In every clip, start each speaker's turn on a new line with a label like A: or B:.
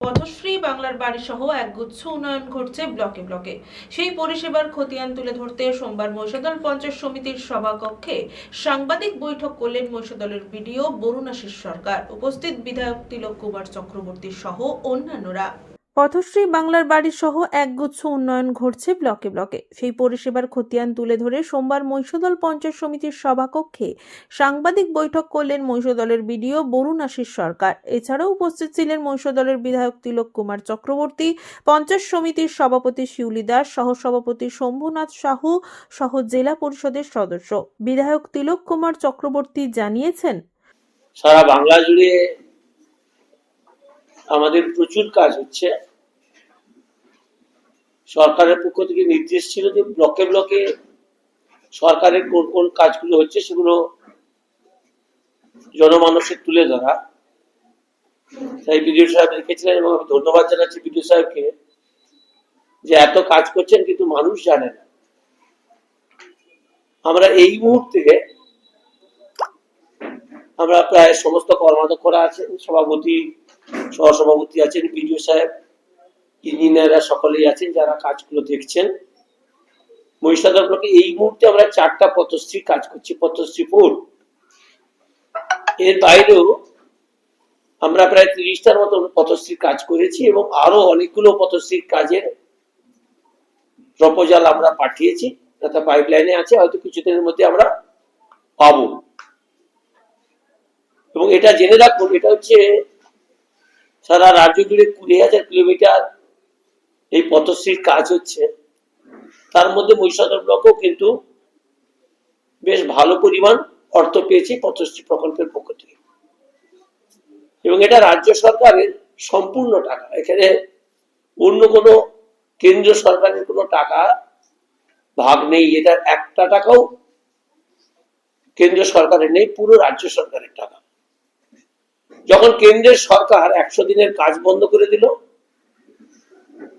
A: পথশ্রী বাংলার বাড়ি সহ একগুচ্ছ উন্নয়ন ঘটছে ব্লকে ব্লকে। সেই পরিষেবার খতিয়ান তুলে ধরতে সোমবার মহিষাদল পঞ্চায়েত সমিতির সভাকক্ষে সাংবাদিক বৈঠক করলেন মহিষাদলের বিডিও বরুণাশিস সরকার। উপস্থিত বিধায়ক তিলক কুমার চক্রবর্তী সহ অন্যান্যরা। পথশ্রী বাংলার বাড়ি সহ একগুচ্ছ উন্নয়ন ঘটছে ব্লকে ব্লকে। সেই পরিষেবার খতিয়ান তুলে ধরে সোমবার মহিষাদল পঞ্চায়েত সমিতির সভাকক্ষে সাংবাদিক বৈঠক করলেন মহিষাদলের বিডিও বরুণাশিস সরকার। এছাড়াও উপস্থিত ছিলেন মহিষাদলের বিধায়ক তিলক কুমার চক্রবর্তী, পঞ্চায়েত সমিতির সভাপতি শিউলি দাস, সহসভাপতি শম্ভুনাথ সাহু সহ জেলা পরিষদের সদস্য। বিধায়ক তিলক কুমার চক্রবর্তী জানিয়েছেন,
B: সারা বাংলা জুড়ে আমাদের প্রচুর কাজ হচ্ছে। সরকারের পক্ষ থেকে নির্দেশ ছিল যে ব্লকে ব্লকে সরকারের কোন কোন কাজগুলো হচ্ছে সেগুলো জনমানসে তুলে ধরা। তাই বিডিও সাহেব লিখেছিলেন এবং আমি ধন্যবাদ জানাচ্ছি বিডিও সাহেবকে যে এত কাজ করছেন কিন্তু মানুষ জানে না। আমরা এই মুহূর্তে আমরা প্রায় সমস্ত কর্মাধ্যক্ষরা আছেন, সভাপতি সহসভাপতি আছেন, বিডিও সাহেব, ইঞ্জিনিয়াররা সকলেই আছেন যারা কাজগুলো দেখছেন। মহিষাদল ব্লকে এই মুহূর্তে আমরা 4টা পথশ্রী কাজ করছি, পথশ্রী 4। এর বাইরেও আমরা প্রায় 30টার মতো পথশ্রীর কাজ করেছি এবং আরো অনেকগুলো পথশ্রীর কাজের প্রপোজাল আমরা পাঠিয়েছি, তথা পাইপলাইনে আছে, হয়তো কিছুদিনের মধ্যে আমরা পাবো। এবং এটা জেনে রাখুন, এটা হচ্ছে সারা রাজ্য জুড়ে 20,000 কিলোমিটার এই পথশ্রীর কাজ হচ্ছে। তার মধ্যে মহিষাদল ব্লকও কিন্তু বেশ ভালো পরিমাণ অর্থ পেয়েছে পথশ্রী প্রকল্পের পক্ষ থেকে এবং এটা রাজ্য সরকারের সম্পূর্ণ টাকা। এখানে অন্য কোনো কেন্দ্রীয় সরকারের কোনো টাকা ভাগ নেই, এটার একটা টাকাও কেন্দ্রীয় সরকারের নেই, পুরো রাজ্য সরকারের টাকা। যখন কেন্দ্রের সরকার 100 দিনের কাজ বন্ধ করে দিল,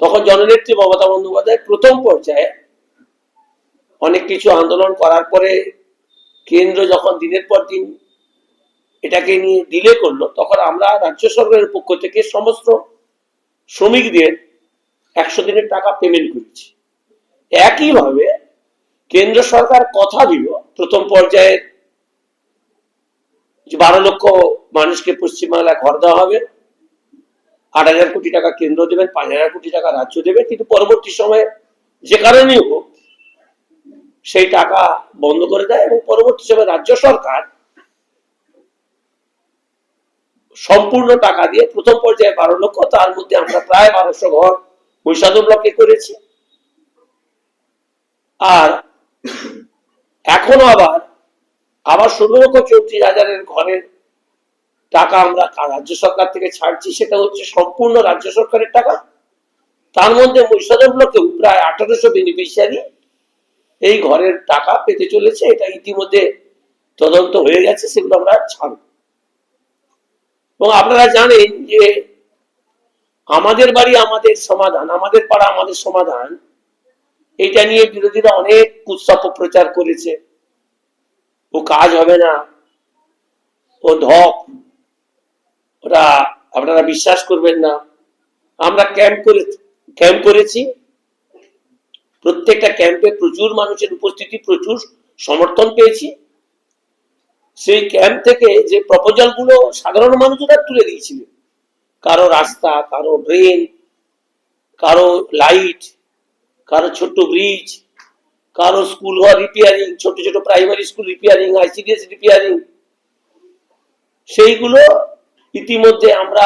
B: তখন জননেত্রী মমতা বন্দ্যোপাধ্যায় প্রথম পর্যায়ে অনেক কিছু আন্দোলন করার পরে কেন্দ্র যখন দিনের পর দিন এটাকে নিয়ে ডিলে করলো, তখন আমরা রাজ্য সরকারের পক্ষ থেকে সমস্ত শ্রমিকদের 100 দিনের টাকা পেমেন্ট করেছি। একইভাবে কেন্দ্র সরকার কথা দিল প্রথম পর্যায়ে 12 লক্ষ মানুষকে পশ্চিমবাংলায় ঘর দেওয়া হবে, 8,000 কোটি টাকা কেন্দ্র দেবেন, 5,000 কোটি টাকা রাজ্য দেবে। কিন্তু পরবর্তী সময়ে যে কারণেই হোক সেই টাকা বন্ধ করে দেয় এবং পরবর্তী সময়ে রাজ্য সরকার সম্পূর্ণ টাকা দিয়ে প্রথম পর্যায়ে 12 লক্ষ, তার মধ্যে আমরা প্রায় 1200 ঘর মহিষাদল ব্লকে করেছি। আর এখনো আবার 16,34,000 ঘরের টাকা আমরা রাজ্য সরকার থেকে ছাড়ছি, সেটা হচ্ছে সম্পূর্ণ রাজ্য সরকারের টাকা। তার মধ্যে মহিষাদল ব্লকেও প্রায় 1800 বেনিফিশিয়ারি এই ঘরের টাকা পেতে চলেছে। এটা ইতিমধ্যে তদন্ত হয়ে গেছে, সেগুলো আমরা ছাড়ব। এবং আপনারা জানেন যে আমাদের বাড়ি আমাদের সমাধান, আমাদের পাড়া আমাদের সমাধান, এটা নিয়ে বিরোধীরা অনেক কুৎসা প্রচার করেছে। ও কাজ হবে না, ও ধপ, ওটা আপনারা বিশ্বাস করবেন না। আমরা ক্যাম্প করেছি, প্রত্যেকটা ক্যাম্পে প্রচুর মানুষের উপস্থিতি, প্রচুর সমর্থন পেয়েছি। সেই ক্যাম্প থেকে যে প্রপোজাল গুলো সাধারণ মানুষরা তুলে দিয়েছিল, কারো রাস্তা, কারো ড্রেন, কারো লাইট, কারো ছোট্ট ব্রিজ, কারো স্কুল ঘর রিপেয়ারিং, ছোট ছোট primary school repairing, ICDS repairing, সেইগুলো ইতিমধ্যে আমরা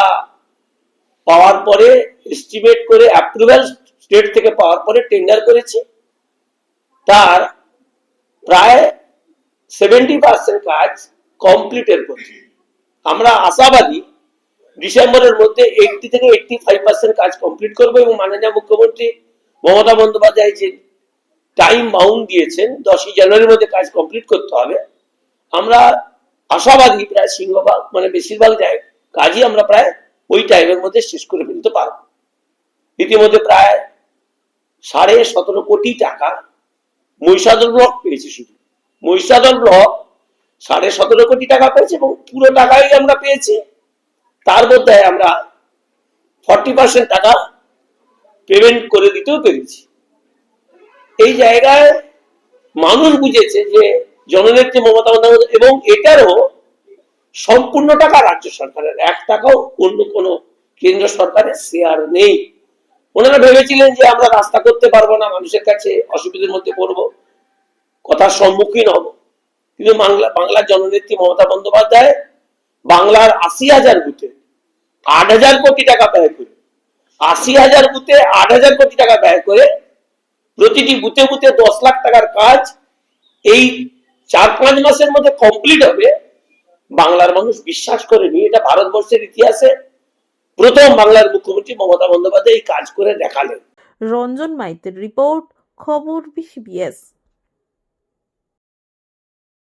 B: পাওয়ার পরে এস্টিমেট করে অ্যাপ্রুভাল স্টেট থেকে পাওয়ার পরে টেন্ডার করেছি। তার প্রায় 70% কাজ কমপ্লিটের পথে। আমরা আশাবাদী ডিসেম্বরের মধ্যে 80 থেকে 85% কাজ কমপ্লিট করবো এবং মাননীয় মুখ্যমন্ত্রী মমতা বন্দ্যোপাধ্যায় যে টাইম বাউন্ড দিয়েছেন 10ই জানুয়ারির মধ্যে কাজ কমপ্লিট করতে হবে, আমরা আশাবাদী প্রায় সিংহভাগ মানে বেশিরভাগ কাজই আমরা প্রায় ওই টাইমের মধ্যে শেষ করে ফেলতে পারবো। ইতিমধ্যে প্রায় 17.5 কোটি টাকা মহিষাদল ব্লক পেয়েছে। শুধু মহিষাদল ব্লক 17.5 কোটি টাকা পেয়েছে এবং পুরো টাকাই আমরা পেয়েছি। তার মধ্যে আমরা 40% টাকা পেমেন্ট করে দিতেও পেরেছি। এই জায়গায় মানুষ বুঝেছে যে জননেত্রী মমতা বন্দ্যোপাধ্যায়, এবং এটারও সম্পূর্ণ টাকা রাজ্য সরকারের, 1 টাকাও অন্য কোনো কেন্দ্র সরকারের শেয়ার নেই। ওনারা ভেবেছিলেন যে আমরা রাস্তা করতে পারবো না, মানুষের কাছে অসুবিধার মধ্যে পড়বো, কথার সম্মুখীন হব, কিন্তু বাংলার জননেত্রী মমতা বন্দ্যোপাধ্যায় বাংলার 80,000 বুথে 8,000 কোটি টাকা ব্যয় করে, 80,000 বুথে 8,000 কোটি টাকা ব্যয় করে প্রতিটি বুথে বুথে 10 লাখ টাকার কাজ এই 4-5 মাসের মধ্যে কমপ্লিট হবে। বাংলার মানুষ বিশ্বাস করেনি। এটা ভারতবর্ষের ইতিহাসে প্রথম বাংলার মুখ্যমন্ত্রী মমতা বন্দ্যোপাধ্যায় এই কাজ করে দেখালেন।
A: রঞ্জন মাইতের রিপোর্ট, খবর বিসিবিএস।